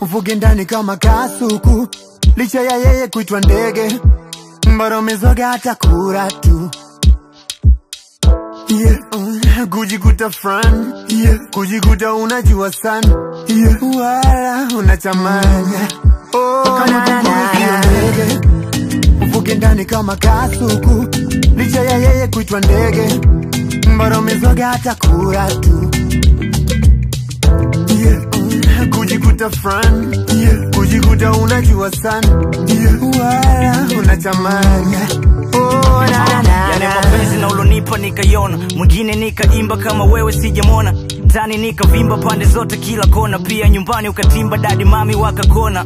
Uvuge ndani kama kasuku, licha ya yeye kuitwa ndege, mbaro mezoga atakura tu. Kujikuta front, kujikuta unajua sana, wala unachamanya. Kama kunguru sio ndege, uvuge ndani kama kasuku, licha ya yeye kuitwa ndege, mbaro mezoga atakura tu. Kujikuta front, kujikuta unajua sana, wala unachamanya. Yale mapenzi na ulonipa nikayona, mwingine nikaimba kama wewe sijamona. Tani nikavimba pande zote kila kona, pia nyumbani ukatimba dadi mami wakakona.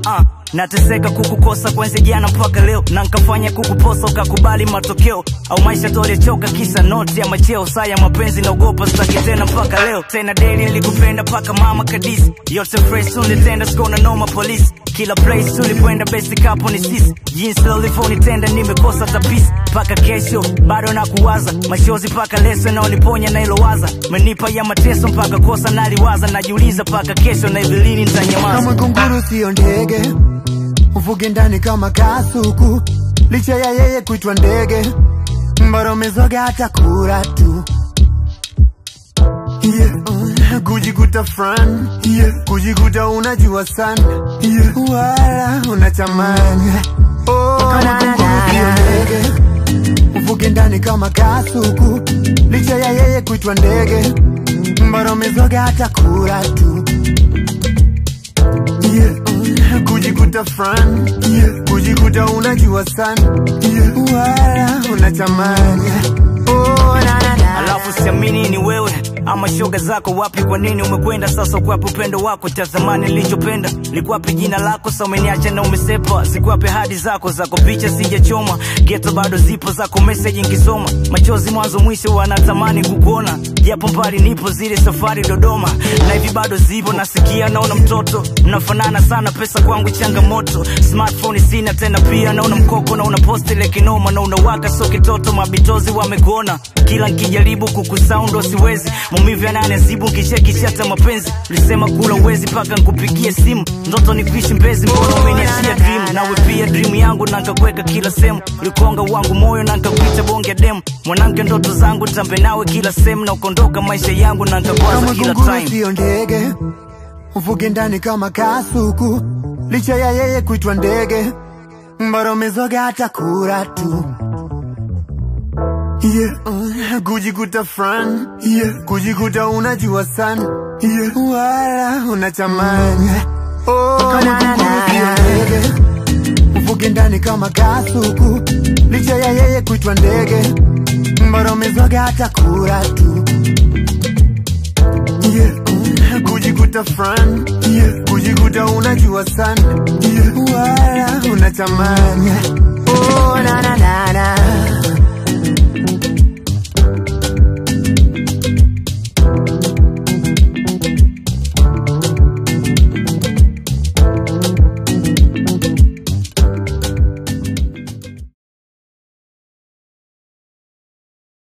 Nateseka kukukosa kwenye jana mpaka leo, na nkafanya kukuposa ukakubali matokeo. Au maisha tole choka kisa noti ya macheo, saya mapenzi naogopa sitaki tena mpaka leo. Tena daily nilikupenda paka mama kadisi, yote fresh unitenda skona noma police. Kila place tulikwenda basic hapo ni sisi, jinsi ulivyonitenda nimekosa tapisi. Paka kesho bado nakuwaza, mashozi paka leso na uniponya na ilowaza. Menipa ya mateso mpaka kosa naliwaza, najiuliza paka kesho na ivilini nitanyamaza. Kama kunguru sio ndege, uvuge ndani kama kasuku, licha ya yeye kuitwa ndege, mbaro mezoga atakura tu. Kujikuta front, kujikuta unajua sana, wala unachamanya. Kama kunguru sio ndege, uvuge ndani kama kasuku, licha ya yeye kuitwa ndege, mbaro mezoga atakura tu. Kujikuta front, kujikuta unajua sana, wala unachamanya. Alafu siamini ni wewe ama shoga zako wapi, kwa nini umekwenda sasa? Kwa upendo wako tazamani nilichopenda, likuwapi jina lako sasa umeniacha na umesepa. Sikuwapi hadi zako picha sijachoma, ghetto bado zipo zako message nikisoma. Machozi mwanzo mwisho wanatamani kukuona, japo mbali nipo zile safari Dodoma, na hivi bado zipo nasikia naona mtoto. Mnafanana sana pesa kwangu changamoto, smartphone sina tena pia naona mkoko, na una post ile kinoma na unawaka so kitoto. Mabitozi wamekuona kila nkijaribu kukusaundo siwezi, maumivu yananizibu kishekishata mapenzi. Ulisema kula uwezi paka nkupigie simu, ndoto ni kuishi Mbezi mbona umeniachia dream. Nawe pia dream yangu na nkakweka kila sehemu, ulikonga wangu moyo na nkakuita bonge demu. Mwanamke ndoto zangu tambe nawe kila sehemu, na ukondoka maisha yangu na nkakwaza kila time. Kama kunguru sio ndege, uvuge ndani kama kasuku, licha ya yeye kuitwa ndege, mbaro mezoga atakura tu. Kujikuta front, kujikuta unajua sana, wala unachamanya. Kama kunguru sio ndege, uvuge ndani kama kasuku, licha ya yeye kuitwa ndege, mbaro mezoga atakura tu. Kujikuta front, kujikuta unajua sana, wala unachamanya.